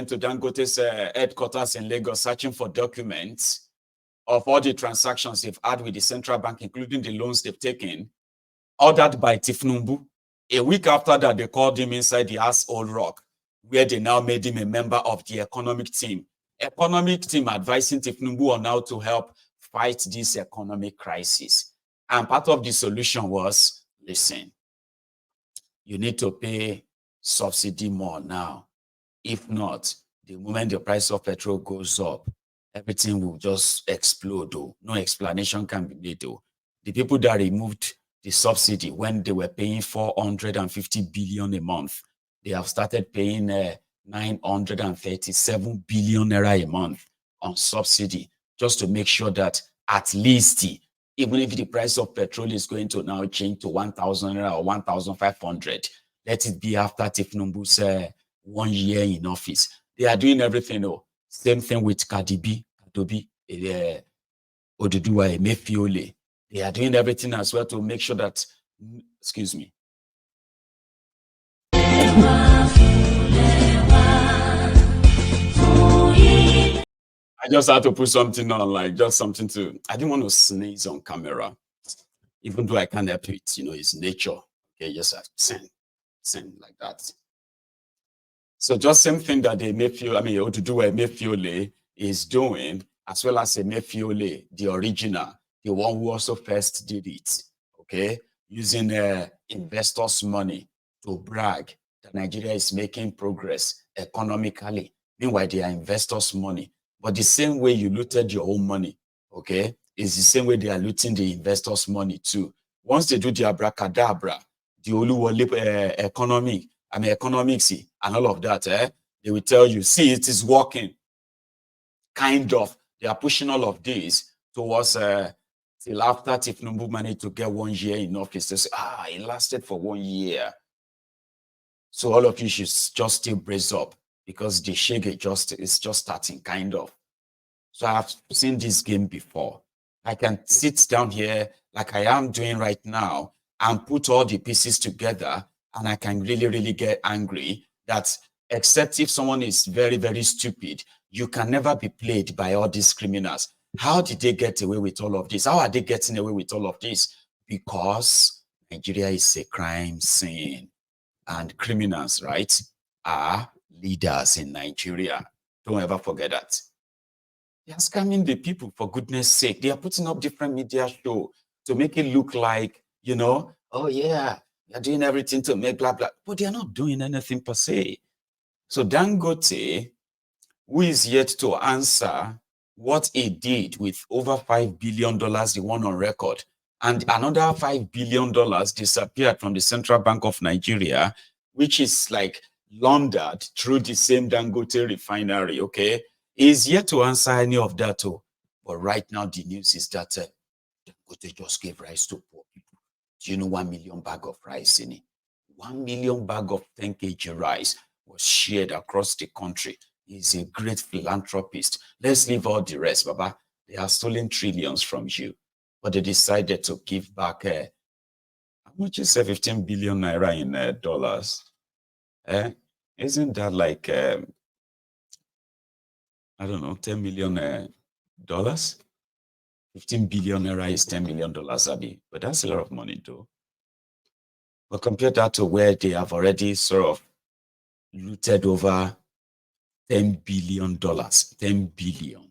to Dangote's headquarters in Lagos, searching for documents of all the transactions they've had with the central bank, including the loans they've taken, ordered by Tinubu. A week after that, they called him inside the asshole rock, where they now made him a member of the economic team. Economic team advising Tinubu on how to help fight this economic crisis. And part of the solution was, listen, you need to pay subsidy more now. If not, the moment the price of petrol goes up, everything will just explode. Though. No explanation can be made. Though. The people that removed the subsidy when they were paying 450 billion a month, they have started paying 937 billion naira a month on subsidy, just to make sure that at least, even if the price of petrol is going to now change to 1,000 naira or 1,500, let it be after Tinubu's 1 year in office. They are doing everything. Oh, same thing with Cardi B, Adobe, Oduduwa, Emefiole. They are doing everything as well to make sure that, excuse me. I just had to put something on, like just something to, I didn't want to sneeze on camera, even though I can't help it, it's nature. Okay, just have to send like that. So just same thing that Oduduwa Emefiole is doing, as well as Emefiole, the original, the one who also first did it, okay, using investors' money to brag that Nigeria is making progress economically. Meanwhile, they are investors' money. But the same way you looted your own money, okay, is the same way they are looting the investors' money too. Once they do the abracadabra, the Oluwole economics and all of that, they will tell you, see, it is working. Kind of. They are pushing all of this towards till after Tinubu managed to get 1 year in office. They say, it lasted for 1 year. So all of you should just still brace up, because the shake is just starting, kind of. So I have seen this game before. I can sit down here like I am doing right now and put all the pieces together, and I can really, really get angry that, except if someone is very, very stupid, you can never be played by all these criminals. How did they get away with all of this? How are they getting away with all of this? Because Nigeria is a crime scene, and criminals, right, are leaders in Nigeria. Don't ever forget that. They are scamming the people, for goodness sake. They are putting up different media shows to make it look like, oh yeah, they're doing everything to make blah, blah. But they are not doing anything per se. So Dangote, who is yet to answer what he did with over $5 billion he won on record, and another $5 billion disappeared from the Central Bank of Nigeria, which is like laundered through the same Dangote refinery, okay? Is yet to answer any of that. Too. But right now, the news is that Dangote just gave rice to poor people. Do you know 1 million bag of rice in it? 1 million bag of 10 kg rice was shared across the country. He's a great philanthropist. Let's leave all the rest, Baba. They have stolen trillions from you. But they decided to give back, how much is 15 billion naira in dollars? Isn't that like, I don't know, $10 million dollars? 15 billion naira is $10 million, Abi. But that's a lot of money, though. But compare that to where they have already sort of looted over $10 billion. 10 billion.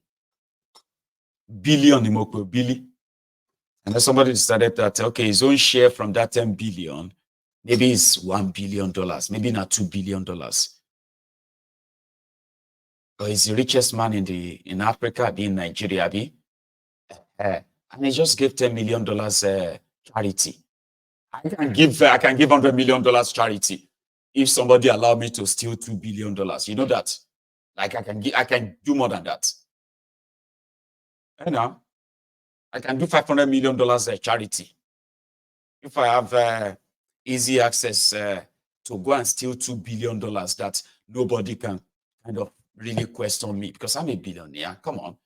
Billion, Billy. And then somebody decided that, okay, his own share from that 10 billion, maybe it's $1 billion, maybe not $2 billion. But he's the richest man in Africa, in Nigeria, and he just gave $10 million charity. I can give $100 million charity if somebody allow me to steal $2 billion. You know that? Like I can do more than that. I can do $500 million charity if I have easy access to go and steal $2 billion that nobody can kind of really question me, because I'm a billionaire. Come on.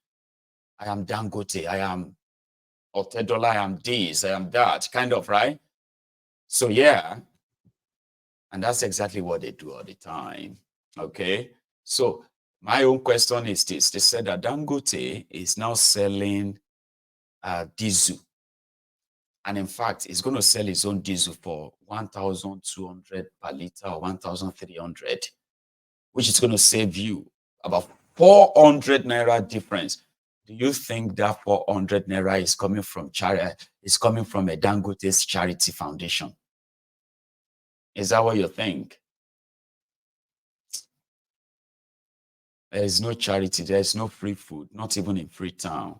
I am Dangote. I am Otedola. I am this. I am that. Kind of, right? So, yeah. And that's exactly what they do all the time. Okay? So, My own question is this. They said that Dangote is now selling diesel. And in fact, it's going to sell its own diesel for 1,200 per liter or 1,300, which is going to save you about 400 naira difference. Do you think that 400 naira is coming from a Dangote's charity foundation? Is that what you think? There is no charity. There is no free food, not even in Freetown.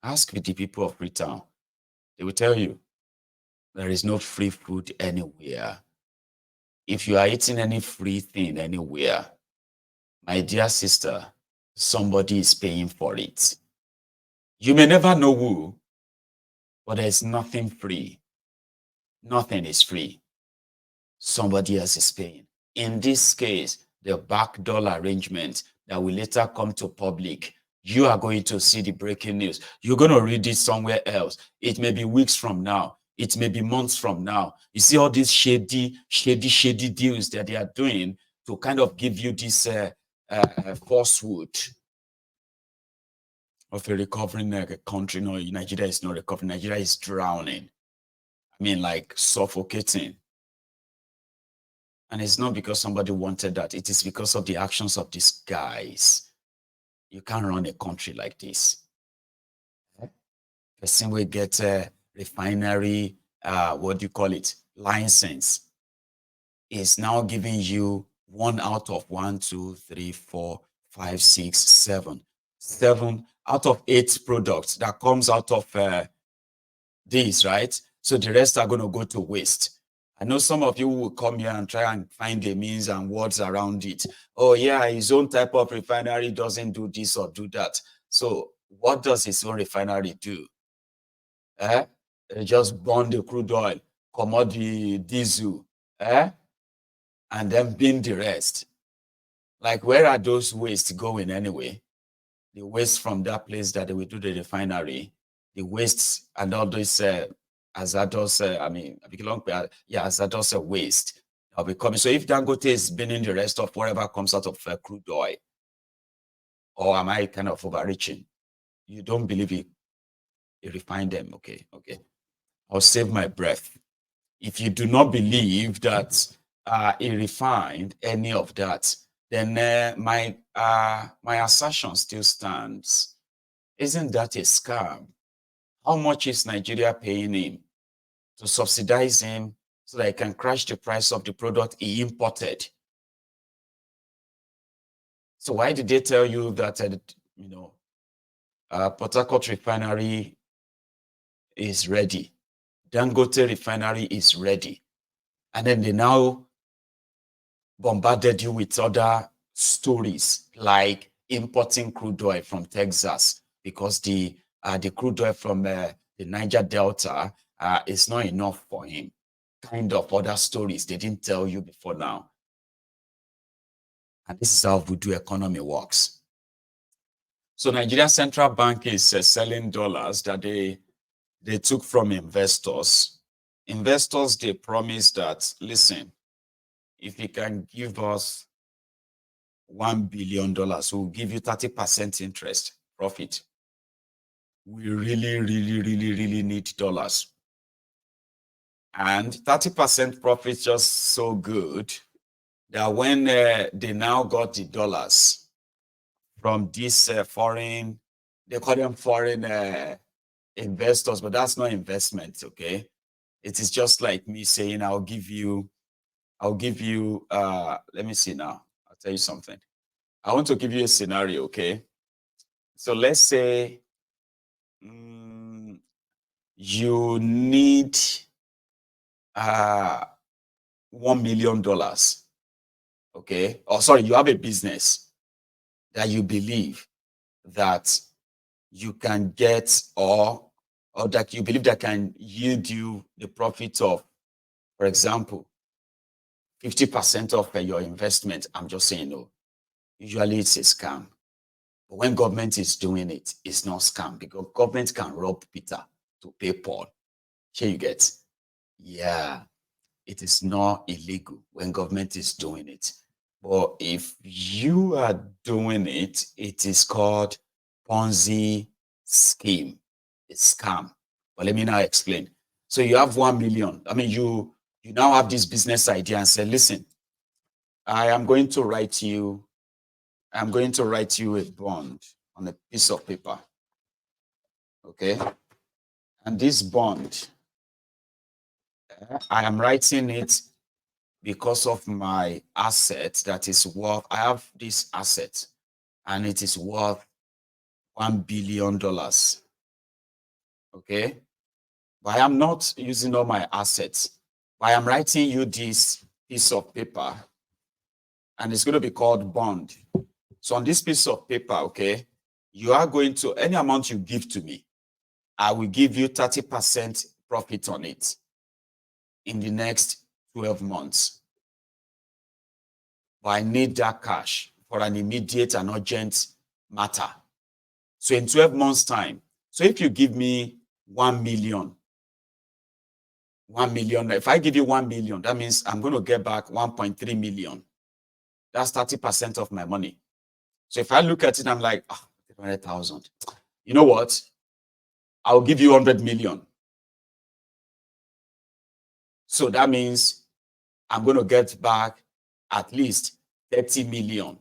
Ask the people of Freetown. They will tell you there is no free food anywhere. If you are eating any free thing anywhere, my dear sister, somebody is paying for it. You may never know who, but there's nothing free. Nothing is free. Somebody else is paying. In this case, the backdoor arrangement that will later come to public, you are going to see the breaking news. You're going to read it somewhere else. It may be weeks from now. It may be months from now. You see all these shady deals that they are doing to kind of give you this falsehood of a recovering country. No, Nigeria is not recovering. Nigeria is drowning. I mean, like suffocating. And it's not because somebody wanted that. It is because of the actions of these guys. You can't run a country like this. Person will get a refinery, what do you call it, license, is now giving you 1 out of 1, 2, 3, 4, 5, 6, 7. 7 out of 8 products that comes out of this, right? So the rest are going to go to waste. I know some of you will come here and try and find the means and words around it. Oh yeah, his own type of refinery doesn't do this or do that. So what does his own refinery do? They just burn the crude oil, come out the diesel, and then bin the rest. Like, where are those wastes going anyway? The waste from that place that they will do the refinery, the wastes and all those hazardous, hazardous waste will be coming. So if Dangote is binning the rest of whatever comes out of crude oil, or am I kind of overreaching? You don't believe it? You refine them, okay. I'll save my breath. If you do not believe that he refined any of that, then my assertion still stands. Isn't that a scam? How much is Nigeria paying him to subsidize him so that he can crash the price of the product he imported? So why did they tell you that Port Harcourt refinery is ready, Dangote refinery is ready, and then they now bombarded you with other stories like importing crude oil from Texas because the crude oil from the Niger Delta is not enough for him. Kind of other stories they didn't tell you before now. And this is how voodoo economy works. So Nigeria Central Bank is selling dollars that they took from investors. Investors, they promised that, listen, if you can give us $1 billion, we'll give you 30% interest profit. We really need dollars. And 30% profit just so good that when they now got the dollars from these foreign, they call them foreign investors, but that's not investment, okay? It is just like me saying, I'll give you, let me see now. I'll tell you something. I want to give you a scenario, okay? So let's say you need $1 million, okay? Or sorry, you have a business that you believe that you can get or that you believe that can yield you the profit of, for example, 50% of your investment. I'm just saying, no, usually it's a scam. But when government is doing it, it's not scam because government can rob Peter to pay Paul. Here you get. Yeah, it is not illegal when government is doing it. But if you are doing it, it is called Ponzi scheme. It's scam. But let me now explain. So you have 1 million. I mean, you now have this business idea and say, listen, I'm going to write you a bond on a piece of paper. Okay. And this bond, I am writing it because of my asset that is worth, I have this asset and it is worth $1 billion. Okay. But I am not using all my assets. But I am writing you this piece of paper and it's going to be called bond. So on this piece of paper, okay, you are going to, any amount you give to me, I will give you 30% profit on it in the next 12 months. But I need that cash for an immediate and urgent matter. So in 12 months' time, so if you give me 1 million, if I give you 1 million, that means I'm going to get back 1.3 million. That's 30% of my money. So if I look at it, I'm like, 300,000. You know what? I'll give you 100 million. So that means I'm going to get back at least 30 million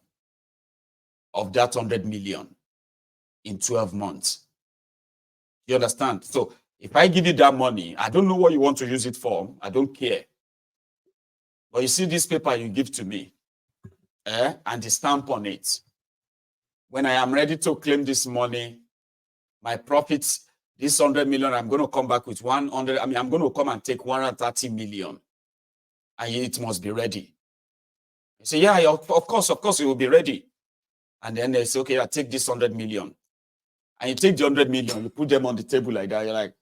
of that 100 million in 12 months. You understand? So if I give you that money, I don't know what you want to use it for. I don't care. But you see this paper you give to me, and the stamp on it. When I am ready to claim this money, my profits, this 100 million, I'm going to come back with 100. I mean, I'm going to come and take 130 million. And it must be ready. You say, yeah, of course, it will be ready. And then they say, okay, I take this 100 million. And you take the 100 million, you put them on the table like that. You're like,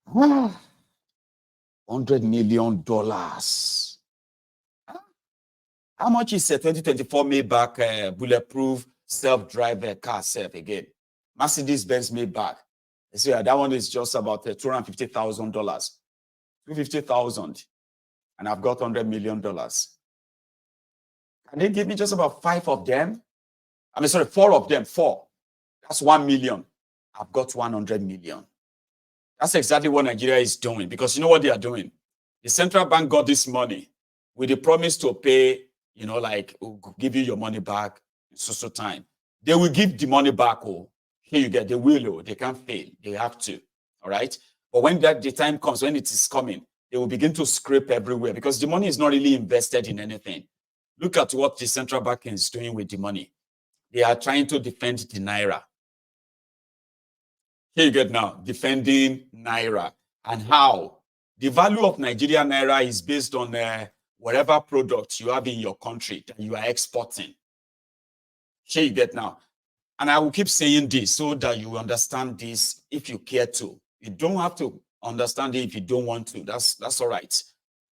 $100 million. How much is a 2024 Maybach bulletproof self-drive car self again? Mercedes-Benz Maybach. They say that one is just about $250,000. $250,000. And I've got $100 million. Can they give me just about 5 of them? I mean, sorry, 4 of them. 4. That's 1 million. I've got 100 million. That's exactly what Nigeria is doing, because you know what they are doing? The central bank got this money with the promise to pay, like, we'll give you your money back in so time. They will give the money back. Oh, here you get, they will. Oh, they can't fail. They have to. All right. But when the time comes, when it is coming, they will begin to scrape everywhere because the money is not really invested in anything. Look at what the central bank is doing with the money. They are trying to defend the Naira. Here you get now, defending Naira. And how? The value of Nigerian Naira is based on whatever product you have in your country that you are exporting. Here you get now. And I will keep saying this so that you understand this if you care to. You don't have to understand it if you don't want to. That's all right.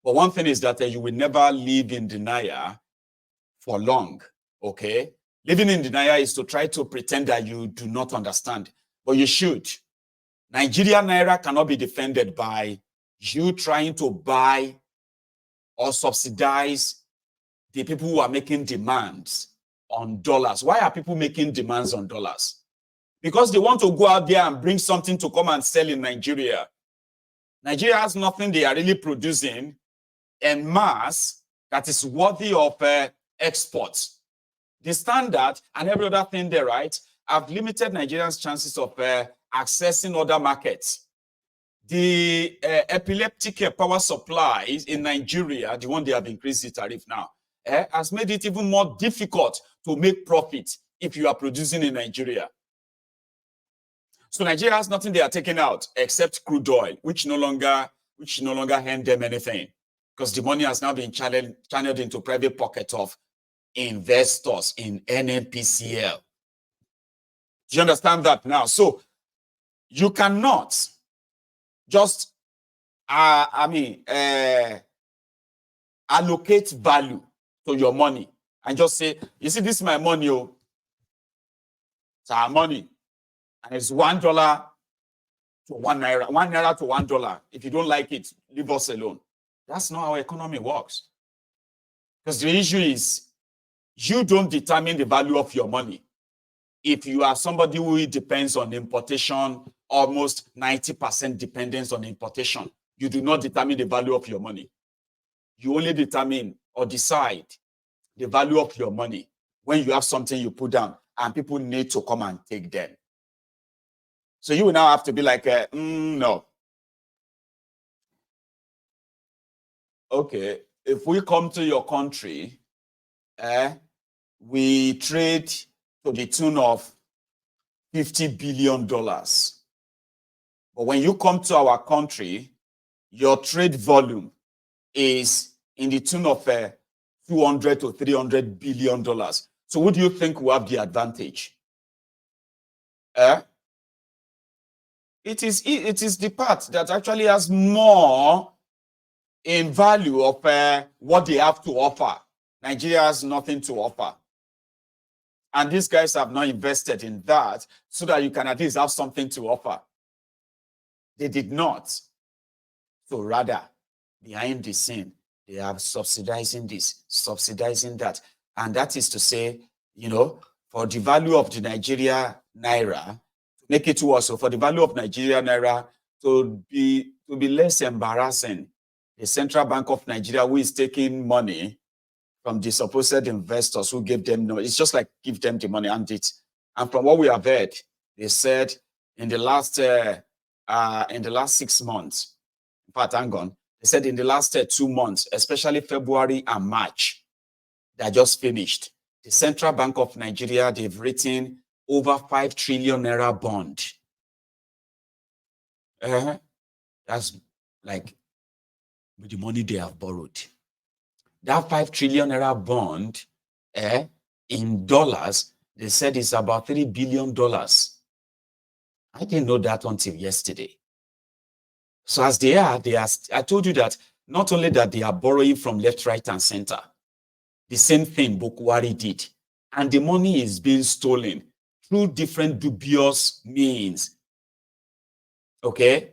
But one thing is that you will never live in denial for long, okay? Living in denial is to try to pretend that you do not understand, but you should. Nigerian Naira cannot be defended by you trying to buy or subsidize the people who are making demands on dollars. Why are people making demands on dollars? Because they want to go out there and bring something to come and sell in Nigeria. Nigeria has nothing they are really producing en masse that is worthy of exports. The standard and every other thing there, right, have limited Nigerians' chances of accessing other markets. The epileptic power supply in Nigeria, the one they have increased the tariff now, has made it even more difficult to make profit if you are producing in Nigeria. So Nigeria has nothing they are taking out except crude oil, which no longer hand them anything, because the money has now been channeled into private pocket of investors in NNPCL. Do you understand that now? So you cannot just allocate value to your money and just say, you see, this is my money, oh, it's our money, and it's $1 to 1 naira, 1 naira to $1. If you don't like it, leave us alone. That's not how economy works. Because the issue is You don't determine the value of your money. If you are somebody who depends on importation, almost 90% dependence on importation, you do not determine the value of your money. You only determine or decide the value of your money when you have something you put down and people need to come and take them. So you will now have to be like, no. Okay, if we come to your country, we trade to the tune of $50 billion. But when you come to our country, your trade volume is in the tune of 200 to $300 billion. So who do you think will have the advantage? It is the part that actually has more in value of what they have to offer. Nigeria has nothing to offer. And these guys have not invested in that so that you can at least have something to offer. They did not. So rather, behind the scene, they are subsidizing this, subsidizing that. And that is to say, for the value of the Nigeria Naira, to make it worse, so for the value of Nigeria Naira to be less embarrassing, the Central Bank of Nigeria, who is taking money from the supposed investors who gave them, it's just like give them the money and it. And from what we have heard, they said in the last 6 months, in fact, hang on, they said in the last 2 months, especially February and March, that just finished, the Central Bank of Nigeria, they've written over 5 trillion naira bond. That's like with the money they have borrowed. That 5 trillion naira bond, in dollars, they said it's about $3 billion. I didn't know that until yesterday. So as they are, I told you that not only that they are borrowing from left, right, and center, the same thing Bukwari did. And the money is being stolen through different dubious means. Okay?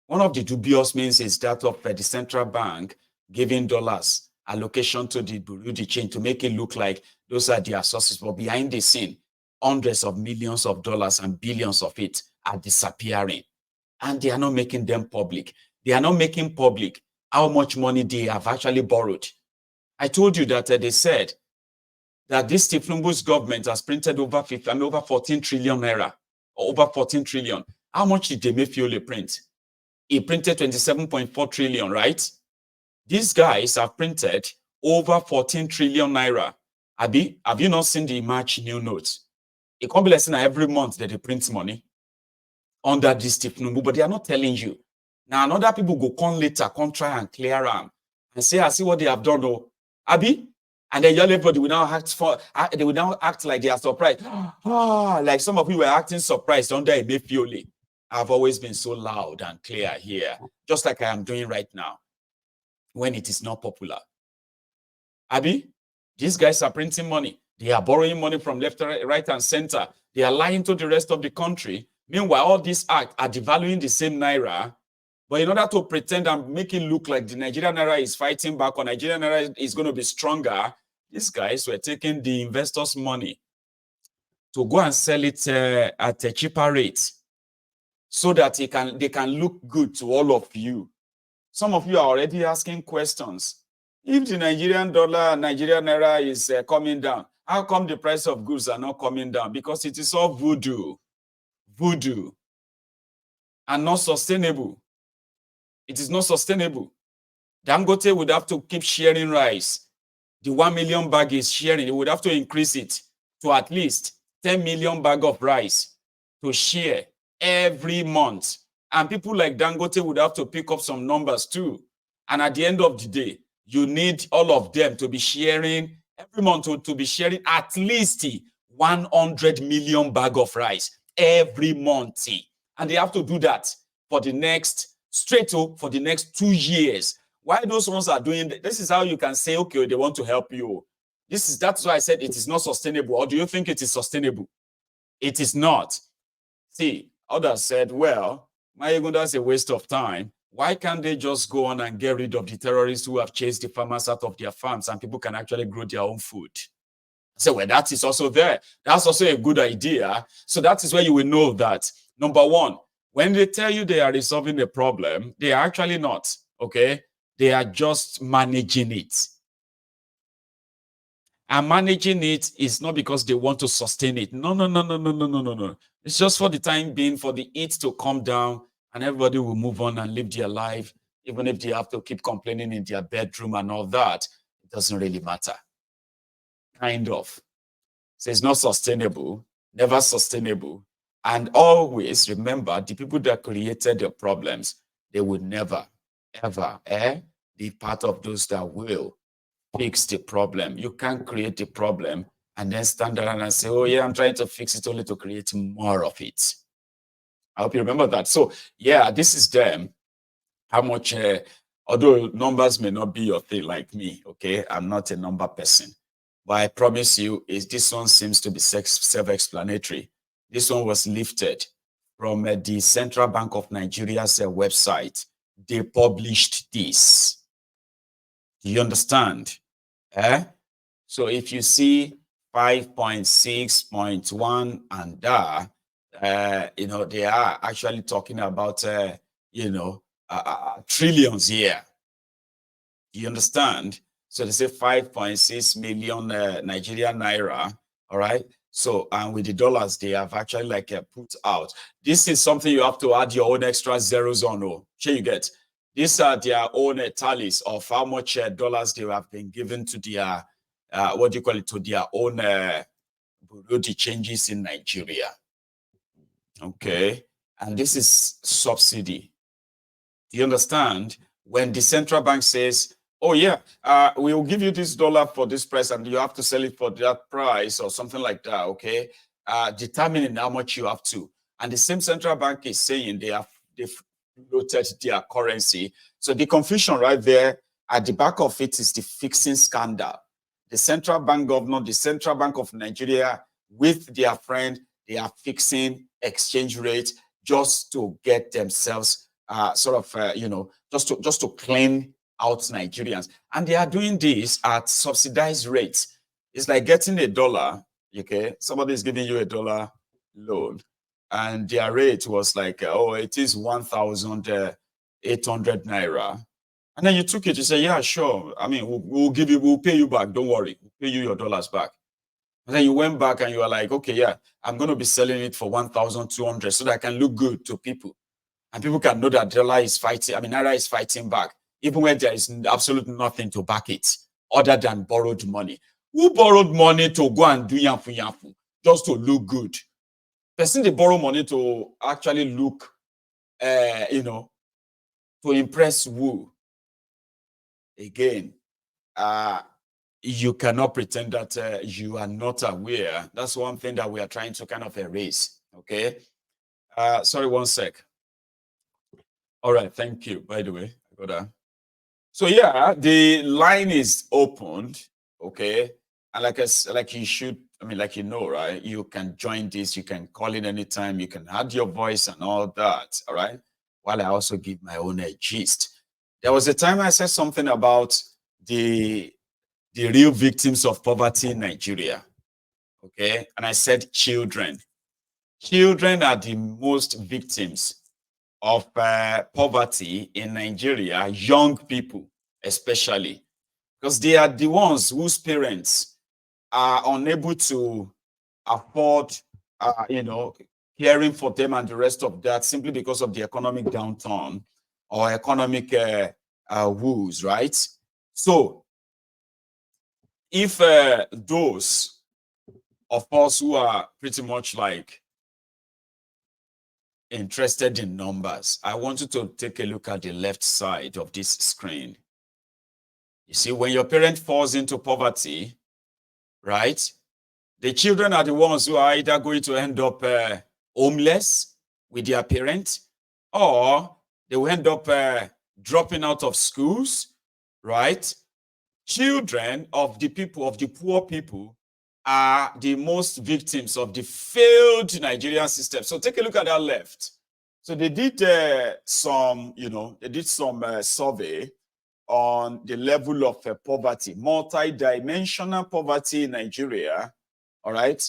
One of the dubious means is that of the central bank giving dollars allocation to the Bureau de Change to make it look like those are their sources. But behind the scene, hundreds of millions of dollars and billions of it are disappearing. And they are not making them public. They are not making public how much money they have actually borrowed. I told you that they said that this Tinubu's government has printed over 14 trillion naira, or over 14 trillion. How much did Emefiele print? He printed 27.4 trillion, right? These guys have printed over 14 trillion naira. Abi, have you not seen the March new notes? It can't be less than every month that they print money under this Tinubu, but they are not telling you. Now, another people go come later, come try and clear them and say, I see what they have done, though. Abi? And then everybody will now they will now act like they are surprised. Like some of you were acting surprised under Emefiele. I've always been so loud and clear here, just like I am doing right now, when it is not popular. Abi, these guys are printing money. They are borrowing money from left, right, and center. They are lying to the rest of the country. Meanwhile, all these acts are devaluing the same naira. But in order to pretend and make it look like the Nigerian naira is fighting back or Nigerian naira is going to be stronger, these guys were taking the investors' money to go and sell it at a cheaper rate so that they can look good to all of you. Some of you are already asking questions. If the Nigerian dollar, Nigerian naira is coming down, how come the price of goods are not coming down? Because it is all voodoo and not sustainable. It is not sustainable. Dangote would have to keep sharing rice. The 1 million bag is sharing. They would have to increase it to at least 10 million bag of rice to share every month. And people like Dangote would have to pick up some numbers too. And at the end of the day, you need all of them to be sharing every month, to be sharing at least 100 million bag of rice every month. And they have to do that for the next for the next 2 years. Why those ones are doing this is how you can say, okay, they want to help you. That's why I said it is not sustainable. Or do you think it is sustainable? It is not. See, others said, well, that's a waste of time. Why can't they just go on and get rid of the terrorists who have chased the farmers out of their farms and people can actually grow their own food? So, well, that is also there. That's also a good idea. So that is where you will know that, number one, when they tell you they are resolving the problem, they are actually not, okay? They are just managing it. And managing it is not because they want to sustain it. No, no, no, no, no, no, no, no, no. It's just for the time being, for the heat to come down, and everybody will move on and live their life, even if they have to keep complaining in their bedroom and all that. It doesn't really matter. Kind of. So it's not sustainable, never sustainable. And always remember, the people that created the problems, they would never, ever, be part of those that will fix the problem. You can't create the problem and then stand around and say, oh yeah, I'm trying to fix it, only to create more of it. I hope you remember that. So yeah, this is them. How much, although numbers may not be your thing like me, okay? I'm not a number person. But I promise you, this one seems to be self-explanatory. This one was lifted from the Central Bank of Nigeria's website. They published this. Do you understand? So if you see 5.6.1 and they are actually talking about, trillions here. Do you understand? So they say 5.6 million Nigerian naira. All right. So, and with the dollars, they have actually put out. This is something you have to add your own extra zeros on. Oh, sure you get. These are their own tallies of how much dollars they have been given to their, to their own bureau de changes in Nigeria. Okay. And this is subsidy. Do you understand? When the central bank says, oh yeah, we will give you this dollar for this price and you have to sell it for that price or something like that, okay? Determining how much you have to. And the same central bank is saying they've floated their currency. So the confusion right there at the back of it is the fixing scandal. The central bank governor, the Central Bank of Nigeria, with their friend, they are fixing exchange rate just to get themselves just to clean out Nigerians. And they are doing this at subsidized rates. It's like getting a dollar, okay? Somebody is giving you a dollar loan, and their rate was like, it is 1,800 naira. And then you took it, you say, yeah, sure. I mean, we'll pay you back. Don't worry. We'll pay you your dollars back. And then you went back and you were like, okay, yeah, I'm going to be selling it for 1,200 so that I can look good to people. And people can know that naira is fighting back, even when there is absolutely nothing to back it other than borrowed money. Who borrowed money to go and do yamfu just to look good? Person they borrow money to actually look, to impress who? Again, you cannot pretend that you are not aware. That's one thing that we are trying to kind of erase. Okay. Sorry, one sec. All right, thank you. By the way, I got that. So yeah, the line is opened. Okay, and like you should. I mean, like right? You can join this. You can call in anytime. You can add your voice and all that. All right. While I also give my own gist. There was a time I said something about the real victims of poverty in Nigeria. Okay, and I said children. Children are the most victims of poverty in Nigeria, young people especially, because they are the ones whose parents are unable to afford, caring for them and the rest of that simply because of the economic downturn or economic woes, right? So if those of us who are pretty much like interested in numbers, I want you to take a look at the left side of this screen. You see, when your parent falls into poverty, right, the children are the ones who are either going to end up homeless with their parent, or they will end up dropping out of schools, right? Children of the people, of the poor people, are the most victims of the failed Nigerian system. So take a look at that left. So they did some survey on the level of poverty, multi-dimensional poverty in Nigeria, all right?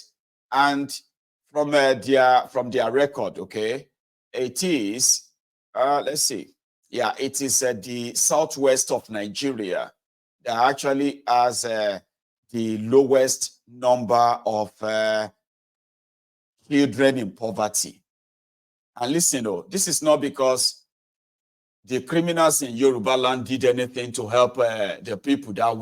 And from their record, okay, it is, let's see, yeah, it is the southwest of Nigeria that actually has the lowest number of children in poverty. And listen, this is not because the criminals in Yoruba land did anything to help the people that way.